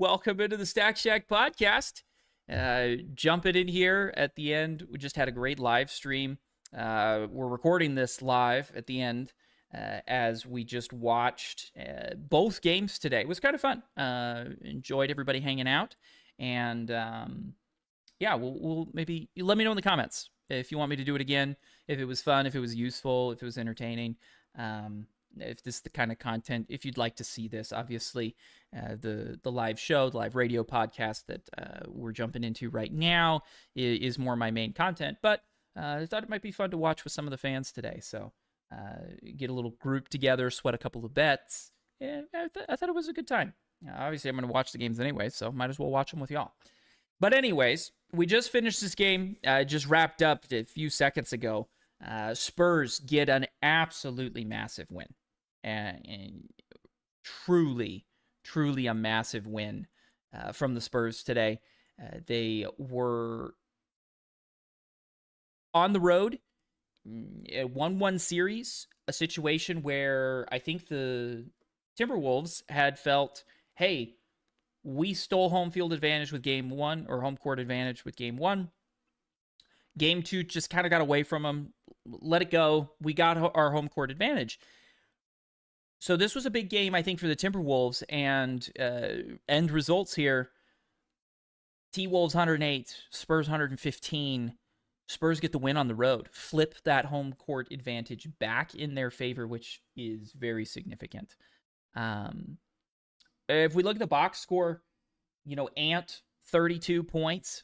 Welcome into the Stack Shack podcast. Jumping in here at the end. We just had a great live stream. We're recording this live at the end as we just watched both games today. It was kind of fun. Enjoyed everybody hanging out. And yeah, we'll maybe let me know in the comments if you want me to do it again, if it was fun, if it was useful, if it was entertaining. If this is the kind of content, if you'd like to see this, obviously, the live show, the live radio podcast that we're jumping into right now is more my main content. But I thought it might be fun to watch with some of the fans today. So get a little group together, sweat a couple of bets. Yeah, I thought it was a good time. Obviously, I'm going to watch the games anyway, so might as well watch them with y'all. But anyways, we just finished this game. Just wrapped up a few seconds ago. Spurs get an absolutely massive win. And truly a massive win from the Spurs today. They were on the road, a 1-1 series, a situation where I think the Timberwolves had felt, hey, we stole home field advantage with game one, or home court advantage with game one. Game two just kind of got away from them. Let it go. We got our home court advantage. So this was a big game, I think, for the Timberwolves, and end results here. T-Wolves 108, Spurs 115. Spurs get the win on the road. Flip that home court advantage back in their favor, which is very significant. If we look at the box score, Ant, 32 points,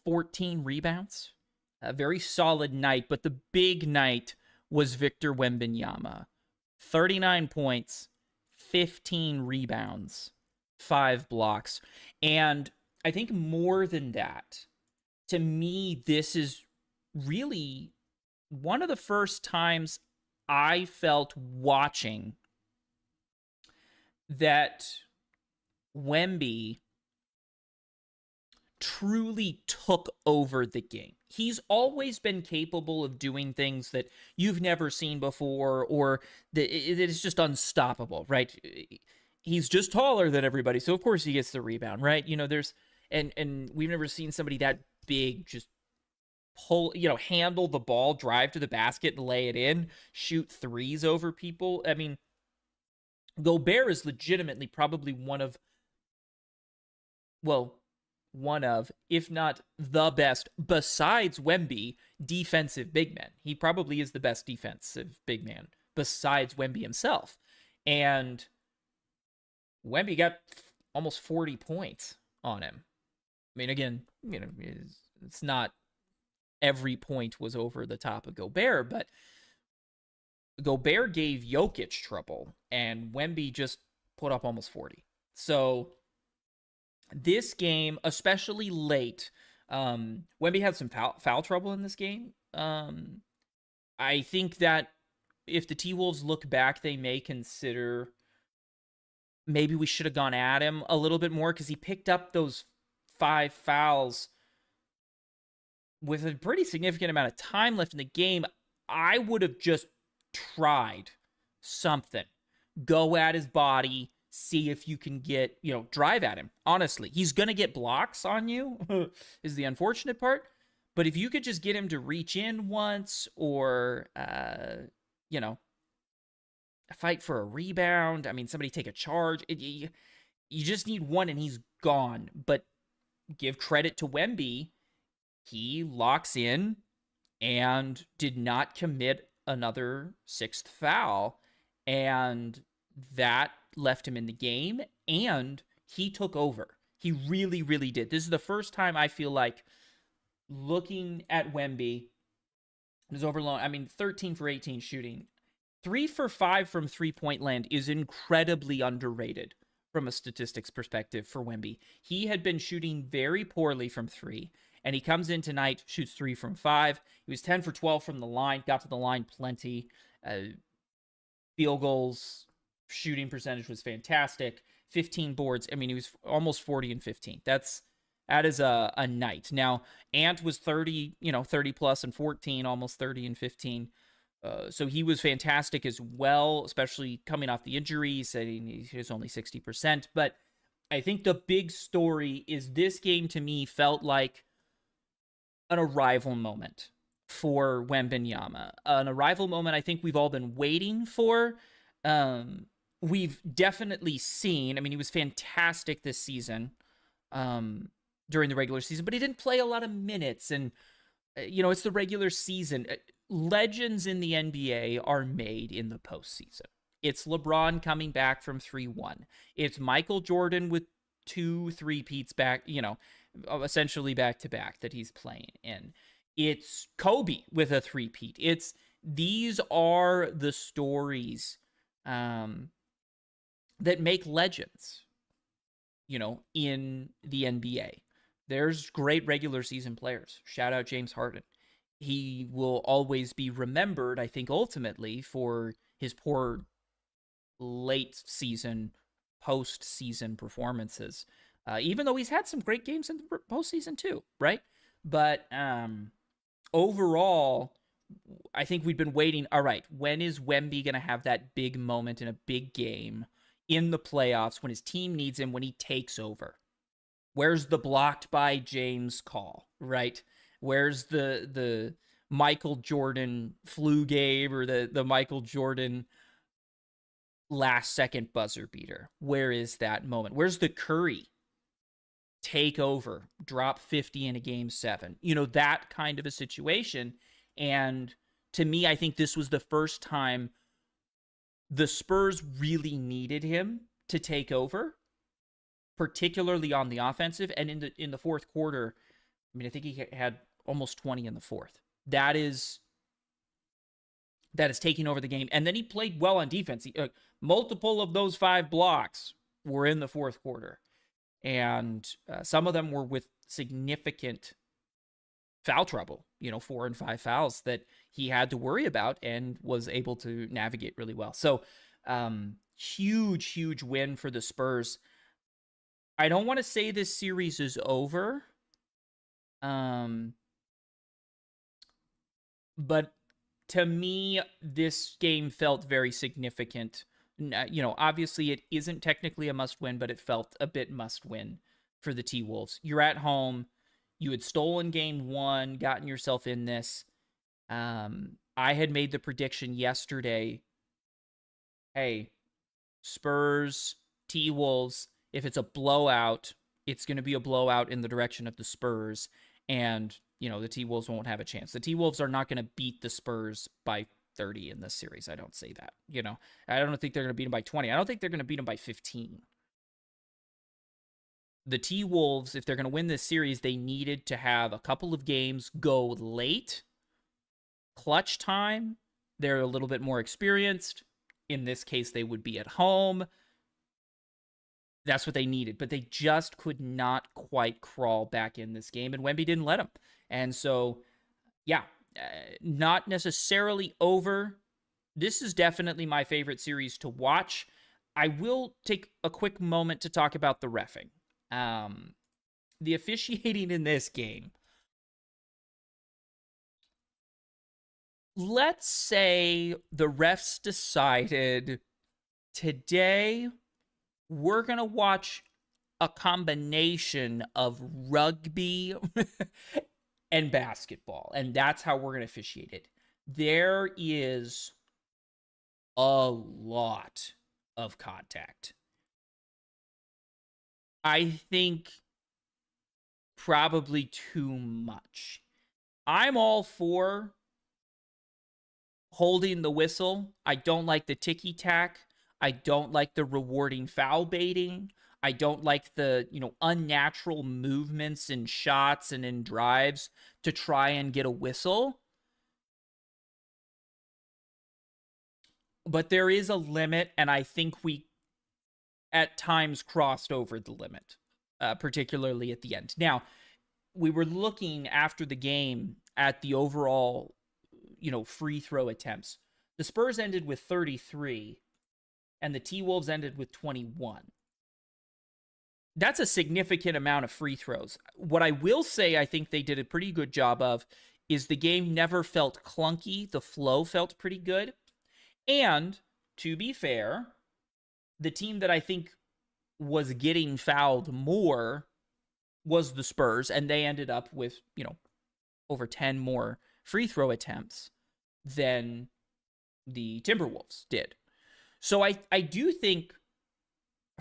14 rebounds. A very solid night, but the big night was Victor Wembanyama. 39 points, 15 rebounds, 5 blocks. And I think more than that, to me, this is really one of the first times I felt watching that Wemby truly took over the game. He's always been capable of doing things that you've never seen before, or that it is just unstoppable, right? He's just taller than everybody, so of course he gets the rebound, right? And we've never seen somebody that big just pull, handle the ball, drive to the basket and lay it in, shoot threes over people. I mean, Gobert is legitimately probably one of, if not the best, besides Wemby, defensive big men. He probably is the best defensive big man besides Wemby himself. And Wemby got almost 40 points on him. I mean, again, it's not every point was over the top of Gobert, but Gobert gave Jokic trouble, and Wemby just put up almost 40. So this game, especially late, Wemby had some foul trouble in this game. I think that if the T-Wolves look back, they may consider maybe we should have gone at him a little bit more, because he picked up those 5 fouls with a pretty significant amount of time left in the game. I would have just tried something. Go at his body, see if you can get, drive at him. Honestly, he's going to get blocks on you is the unfortunate part. But if you could just get him to reach in once, or, fight for a rebound. I mean, somebody take a charge. You just need one and he's gone. But give credit to Wemby. He locks in and did not commit another 6th foul. And that left him in the game, and he took over. He really, really did. This is the first time I feel like, looking at Wemby, his overload, 13 for 18 shooting. 3 for 5 from three-point land is incredibly underrated from a statistics perspective for Wemby. He had been shooting very poorly from 3, and he comes in tonight, shoots 3 from 5. He was 10 for 12 from the line, got to the line plenty. Field goals, shooting percentage was fantastic. 15 boards. I mean, he was almost 40 and 15. That is a night. Now, Ant was 30, 30 plus and 14, almost 30 and 15. So he was fantastic as well, especially coming off the injury, saying he was only 60%. But I think the big story is this game to me felt like an arrival moment for Wembanyama. An arrival moment I think we've all been waiting for. Um, we've definitely seen, I mean, he was fantastic this season during the regular season, but he didn't play a lot of minutes. And, it's the regular season. Legends in the NBA are made in the postseason. It's LeBron coming back from 3-1. It's Michael Jordan with 2 3-peats back, essentially back to back that he's playing in. It's Kobe with a 3-peat. These are the stories that make legends, in the NBA. There's great regular season players. Shout out James Harden. He will always be remembered, I think, ultimately for his poor late season, post-season performances. Even though he's had some great games in the postseason too, right? But overall, I think we've been waiting. All right, when is Wemby going to have that big moment in a big game in the playoffs when his team needs him, when he takes over? Where's the blocked by James call, right? Where's the Michael Jordan flu game or the Michael Jordan last second buzzer beater? Where is that moment? Where's the Curry take over, drop 50 in a game 7? That kind of a situation. And to me, I think this was the first time the Spurs really needed him to take over, particularly on the offensive. And in the fourth quarter, I mean, I think he had almost 20 in the fourth. That is taking over the game. And then he played well on defense. Multiple of those 5 blocks were in the fourth quarter. And some of them were with significant foul trouble, 4 and 5 fouls that he had to worry about and was able to navigate really well. So huge win for the Spurs. I don't want to say this series is over. But to me, this game felt very significant. Obviously it isn't technically a must win, but it felt a bit must win for the T-Wolves. You're at home. You had stolen game 1, gotten yourself in this. I had made the prediction yesterday. Hey, Spurs, T-Wolves, if it's a blowout, it's going to be a blowout in the direction of the Spurs. And, the T-Wolves won't have a chance. The T-Wolves are not going to beat the Spurs by 30 in this series. I don't say that. I don't think they're going to beat them by 20. I don't think they're going to beat them by 15. The T-Wolves, if they're going to win this series, they needed to have a couple of games go late. Clutch time. They're a little bit more experienced. In this case, they would be at home. That's what they needed. But they just could not quite crawl back in this game. And Wemby didn't let them. And so, yeah, not necessarily over. This is definitely my favorite series to watch. I will take a quick moment to talk about the reffing. The officiating in this game. Let's say the refs decided today we're going to watch a combination of rugby and basketball, and that's how we're going to officiate it. There is a lot of contact. I think probably too much. I'm all for holding the whistle. I don't like the ticky-tack. I don't like the rewarding foul baiting. I don't like the, unnatural movements in shots and in drives to try and get a whistle. But there is a limit, and I think we at times crossed over the limit, particularly at the end. Now, we were looking after the game at the overall, free throw attempts. The Spurs ended with 33, and the T-Wolves ended with 21. That's a significant amount of free throws. What I will say I think they did a pretty good job of is the game never felt clunky. The flow felt pretty good. And, to be fair, the team that I think was getting fouled more was the Spurs, and they ended up with, over 10 more free throw attempts than the Timberwolves did. So I do think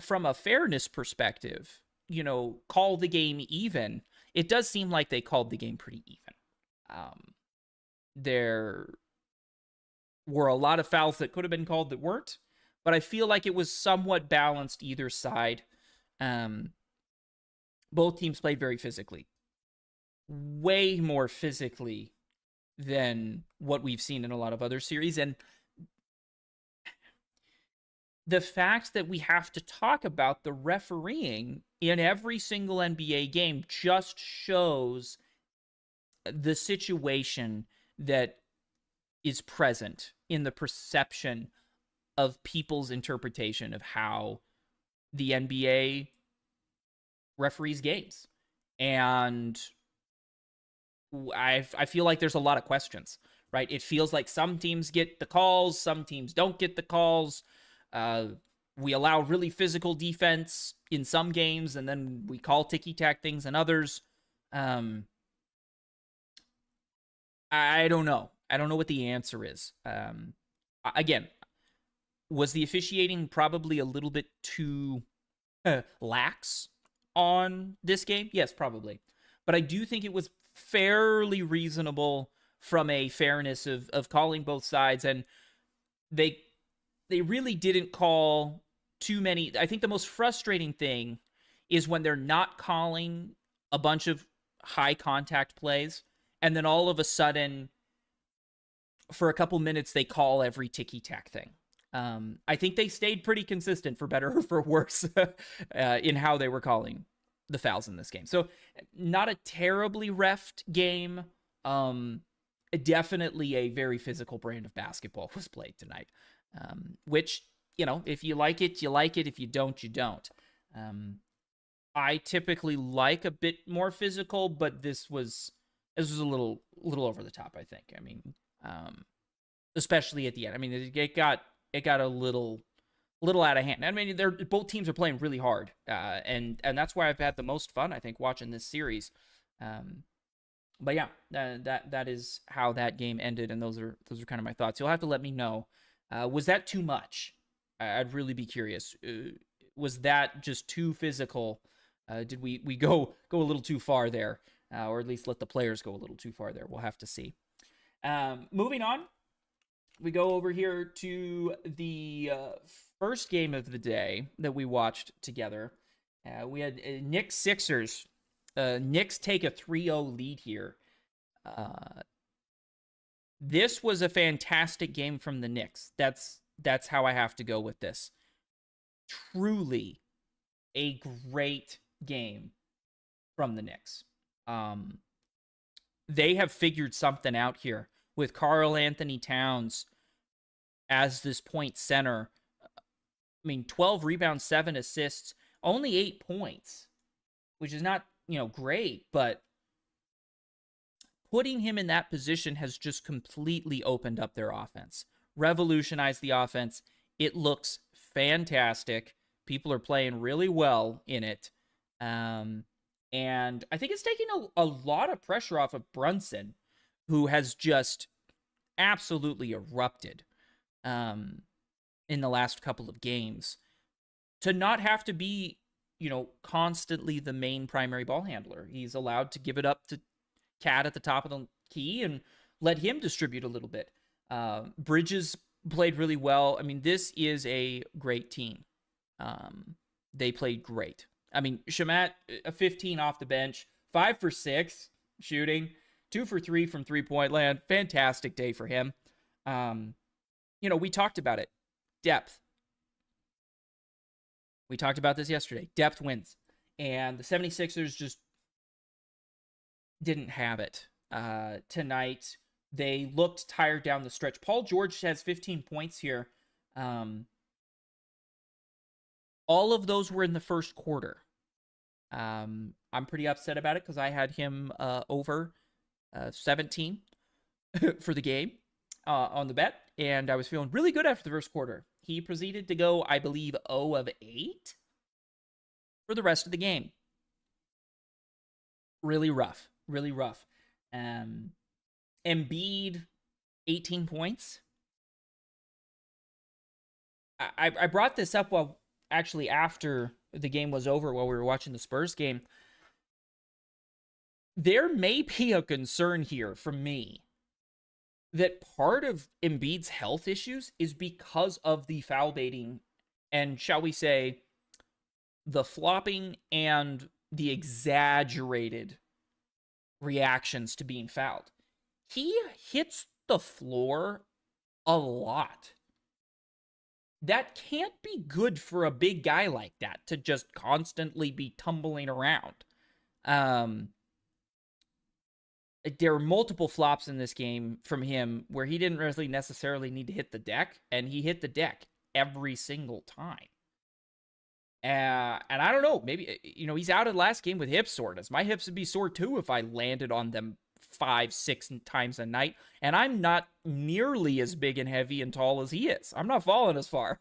from a fairness perspective, call the game even. It does seem like they called the game pretty even. There were a lot of fouls that could have been called that weren't, but I feel like it was somewhat balanced either side. Both teams played very physically, way more physically than what we've seen in a lot of other series. And the fact that we have to talk about the refereeing in every single NBA game just shows the situation that is present in the perception of people's interpretation of how the NBA referees games. And I feel like there's a lot of questions, right? It feels like some teams get the calls, some teams don't get the calls. We allow really physical defense in some games, and then we call ticky-tack things in others. I don't know. I don't know what the answer is. Again, was the officiating probably a little bit too lax on this game? Yes, probably. But I do think it was fairly reasonable from a fairness of calling both sides, and they really didn't call too many. I think the most frustrating thing is when they're not calling a bunch of high contact plays, and then all of a sudden, for a couple minutes, they call every ticky-tack thing. I think they stayed pretty consistent, for better or for worse, in how they were calling the fouls in this game. So not a terribly refed game. Definitely a very physical brand of basketball was played tonight. Which, if you like it, you like it. If you don't, you don't. I typically like a bit more physical, but this was a little over the top, I think. I mean, especially at the end. I mean, it got a little out of hand. I mean, both teams are playing really hard, and that's why I've had the most fun, I think, watching this series. But yeah, that is how that game ended, and those are kind of my thoughts. You'll have to let me know. Was that too much? I'd really be curious. Was that just too physical? Did we go a little too far there, or at least let the players go a little too far there? We'll have to see. Moving on, we go over here to the first game of the day that we watched together. We had Knicks Sixers. Knicks take a 3-0 lead here. This was a fantastic game from the Knicks. That's how I have to go with this. Truly a great game from the Knicks. They have figured something out here with Karl Anthony Towns as this point center. I mean, 12 rebounds, 7 assists, only 8 points, which is not, great, but putting him in that position has just completely opened up their offense, revolutionized the offense. It looks fantastic. People are playing really well in it. And I think it's taking a lot of pressure off of Brunson, who has just absolutely erupted in the last couple of games, to not have to be, constantly the main primary ball handler. He's allowed to give it up to Cat at the top of the key and let him distribute a little bit. Bridges played really well. I mean, this is a great team. They played great. I mean, Shamet, a 15 off the bench, 5 for 6 shooting, 2 for 3 from three-point land. Fantastic day for him. We talked about it. Depth. We talked about this yesterday. Depth wins. And the 76ers just didn't have it tonight. They looked tired down the stretch. Paul George has 15 points here. All of those were in the first quarter. I'm pretty upset about it because I had him over 17 for the game on the bet, and I was feeling really good after the first quarter. He proceeded to go, I believe, 0 of 8 for the rest of the game. Really rough. Really rough. Embiid, 18 points. I brought this up while actually after the game was over while we were watching the Spurs game. There may be a concern here from me that part of Embiid's health issues is because of the foul baiting and, shall we say, the flopping and the exaggerated reactions to being fouled. He hits the floor a lot. That can't be good for a big guy like that to just constantly be tumbling around. There were multiple flops in this game from him where he didn't really necessarily need to hit the deck, and he hit the deck every single time. And I don't know, maybe, he's out of the last game with hip soreness. My hips would be sore too if I landed on them 5-6 times a night, and I'm not nearly as big and heavy and tall as he is. I'm not falling as far.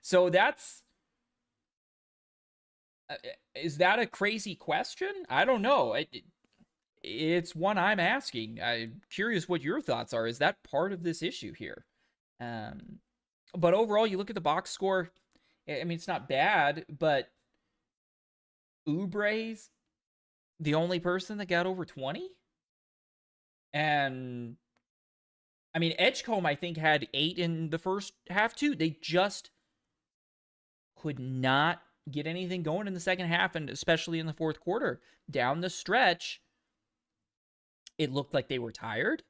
So is that a crazy question? I don't know. It's one I'm asking. I'm curious what your thoughts are. Is that part of this issue here? But overall, you look at the box score. I mean, it's not bad, but Oubre's the only person that got over 20. And I mean, Edgecombe, I think, had 8 in the first half too. They just could not get anything going in the second half, and especially in the fourth quarter. Down the stretch, it looked like they were tired.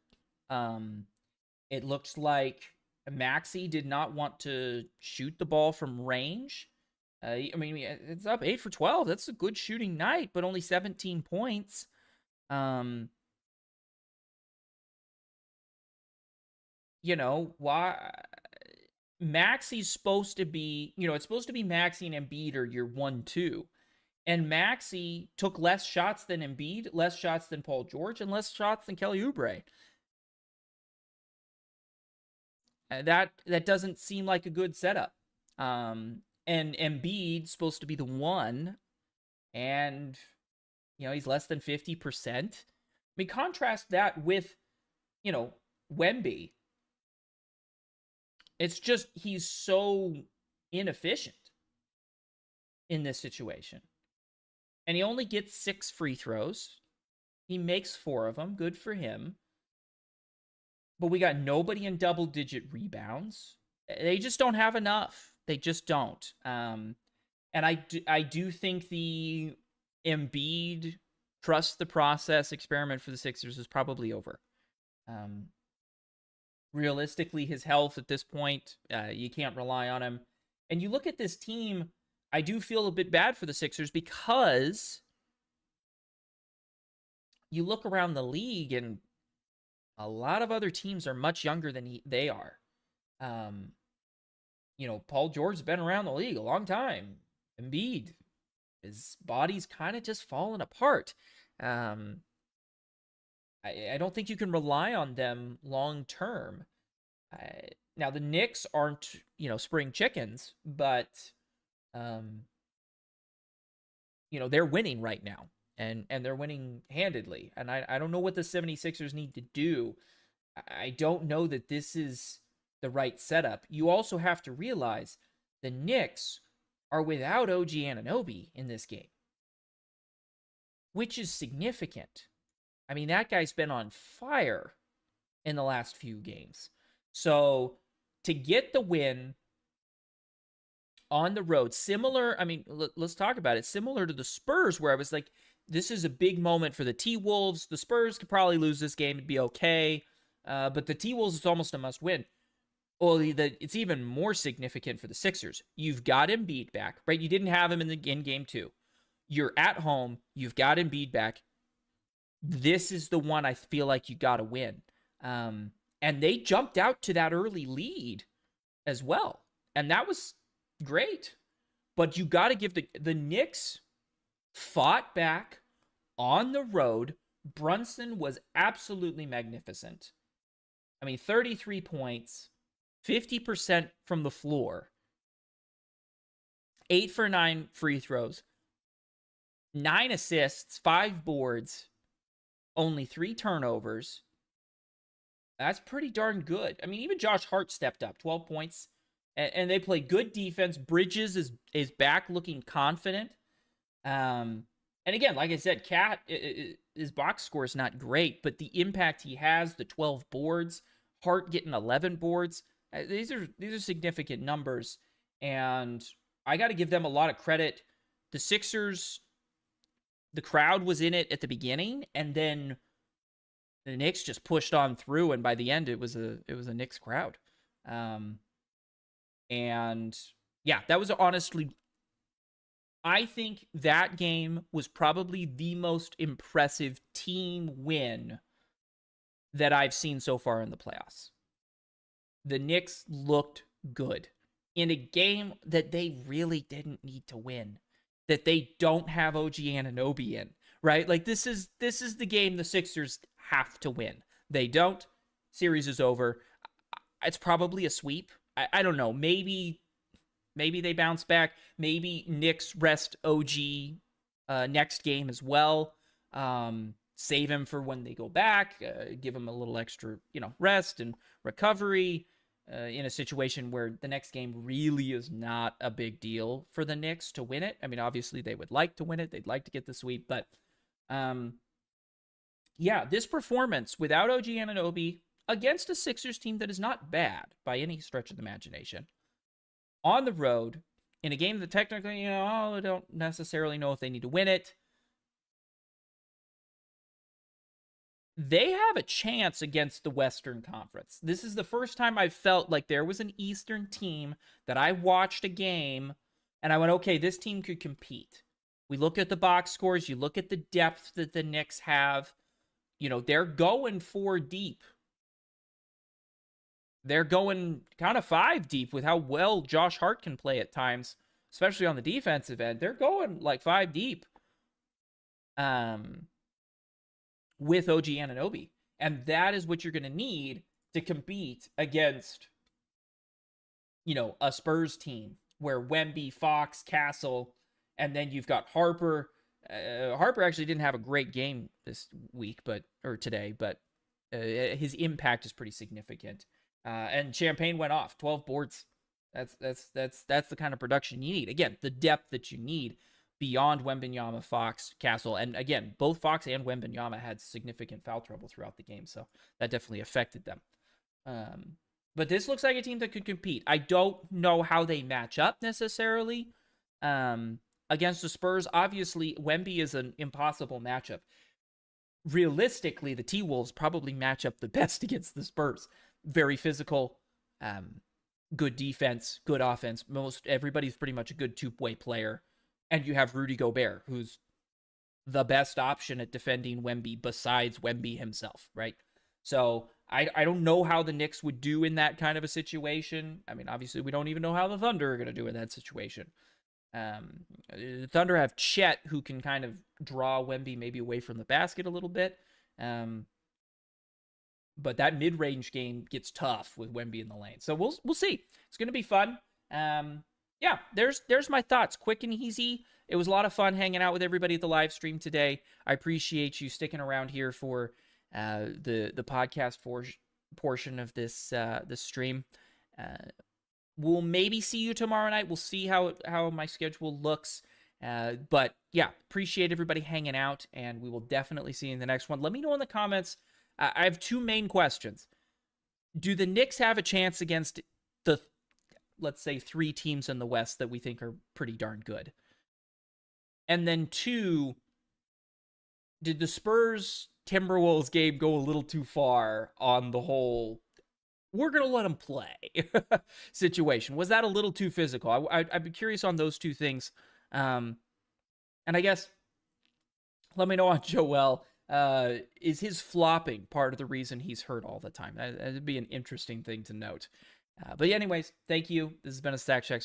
It looked like Maxey did not want to shoot the ball from range. I mean, it's up 8 for 12. That's a good shooting night, but only 17 points. Why? Maxey's supposed to be, it's supposed to be Maxey and Embiid are your 1-2. And Maxey took less shots than Embiid, less shots than Paul George, and less shots than Kelly Oubre. That doesn't seem like a good setup. And Embiid's supposed to be the 1, and he's less than 50%. I mean, contrast that with, Wemby. It's just he's so inefficient in this situation. And he only gets 6 free throws. He makes 4 of them. Good for him. But we got nobody in double-digit rebounds. They just don't have enough. They just don't. And I do think the Embiid trust the process experiment for the Sixers is probably over. Realistically, his health at this point, you can't rely on him. And you look at this team, I do feel a bit bad for the Sixers because you look around the league and a lot of other teams are much younger than they are. Paul George's been around the league a long time. Embiid, his body's kind of just falling apart. I don't think you can rely on them long term. Now, the Knicks aren't, spring chickens, but, they're winning right now. And they're winning handedly. And I don't know what the 76ers need to do. I don't know that this is the right setup. You also have to realize the Knicks are without OG Anunoby in this game, which is significant. I mean, that guy's been on fire in the last few games. So to get the win on the road, similar, I mean, let's talk about it. Similar to the Spurs, where I was like, this is a big moment for the T-Wolves. The Spurs could probably lose this game. It'd be okay. But the T-Wolves is almost a must-win. Well, it's even more significant for the Sixers. You've got Embiid back, right? You didn't have him in game 2. You're at home. You've got Embiid back. This is the one I feel like you got to win. And they jumped out to that early lead as well. And that was great. But you got to give the Knicks fought back on the road. Brunson was absolutely magnificent. I mean, 33 points, 50% from the floor, 8 for 9 free throws, 9 assists, 5 boards, only 3 turnovers. That's pretty darn good. I mean, even Josh Hart stepped up, 12 points, and they play good defense. Bridges is back looking confident. And again, like I said, Cat, his box score is not great, but the impact he has, the 12 boards, Hart getting 11 boards, these are significant numbers, and I got to give them a lot of credit. The Sixers, the crowd was in it at the beginning, and then the Knicks just pushed on through, and by the end, it was a Knicks crowd. And yeah, that was honestly, I think that game was probably the most impressive team win that I've seen so far in the playoffs. The Knicks looked good in a game that they really didn't need to win, that they don't have OG Anunoby in, right? Like this is the game the Sixers have to win. They don't. Series is over. It's probably a sweep. I don't know. Maybe they bounce back. Maybe Knicks rest OG next game as well. Save him for when they go back. Give him a little extra, rest and recovery in a situation where the next game really is not a big deal for the Knicks to win it. I mean, obviously they would like to win it. They'd like to get the sweep, but yeah, this performance without OG Anunoby against a Sixers team that is not bad by any stretch of the imagination, on the road, in a game that technically, I don't necessarily know if they need to win it, they have a chance against the Western Conference. This is the first time I've felt like there was an Eastern team that I watched a game and I went, okay, this team could compete. We look at the box scores, you look at the depth that the Knicks have, they're going 4 deep. They're going kind of 5 deep with how well Josh Hart can play at times, especially on the defensive end. They're going like 5 deep with OG Anunoby. And that is what you're going to need to compete against, a Spurs team where Wemby, Fox, Castle, and then you've got Harper. Harper actually didn't have a great game this week, or today, but his impact is pretty significant. And Champagne went off 12 boards. That's the kind of production you need. Again, the depth that you need beyond Wembanyama, Fox, Castle, and again, both Fox and Wembanyama had significant foul trouble throughout the game, so that definitely affected them. But this looks like a team that could compete. I don't know how they match up necessarily against the Spurs. Obviously, Wemby is an impossible matchup. Realistically, the T-Wolves probably match up the best against the Spurs. Very physical, good defense, good offense. Everybody's pretty much a good two-way player. And you have Rudy Gobert, who's the best option at defending Wemby besides Wemby himself, right? So I don't know how the Knicks would do in that kind of a situation. I mean, obviously, we don't even know how the Thunder are going to do in that situation. The Thunder have Chet, who can kind of draw Wemby maybe away from the basket a little bit. But that mid-range game gets tough with Wemby in the lane. So we'll see. It's going to be fun. Yeah, there's my thoughts. Quick and easy. It was a lot of fun hanging out with everybody at the live stream today. I appreciate you sticking around here for the podcast portion of this stream. We'll maybe see you tomorrow night. We'll see how my schedule looks. But yeah, appreciate everybody hanging out, and we will definitely see you in the next one. Let me know in the comments. I have 2 main questions. Do the Knicks have a chance against the, let's say, 3 teams in the West that we think are pretty darn good? And then 2, did the Spurs-Timberwolves game go a little too far on the whole, we're going to let them play situation? Was that a little too physical? I'd be curious on those 2 things. And I guess, let me know on Joel. Is his flopping part of the reason he's hurt all the time? That'd be an interesting thing to note. But anyways, thank you. This has been a Stack Check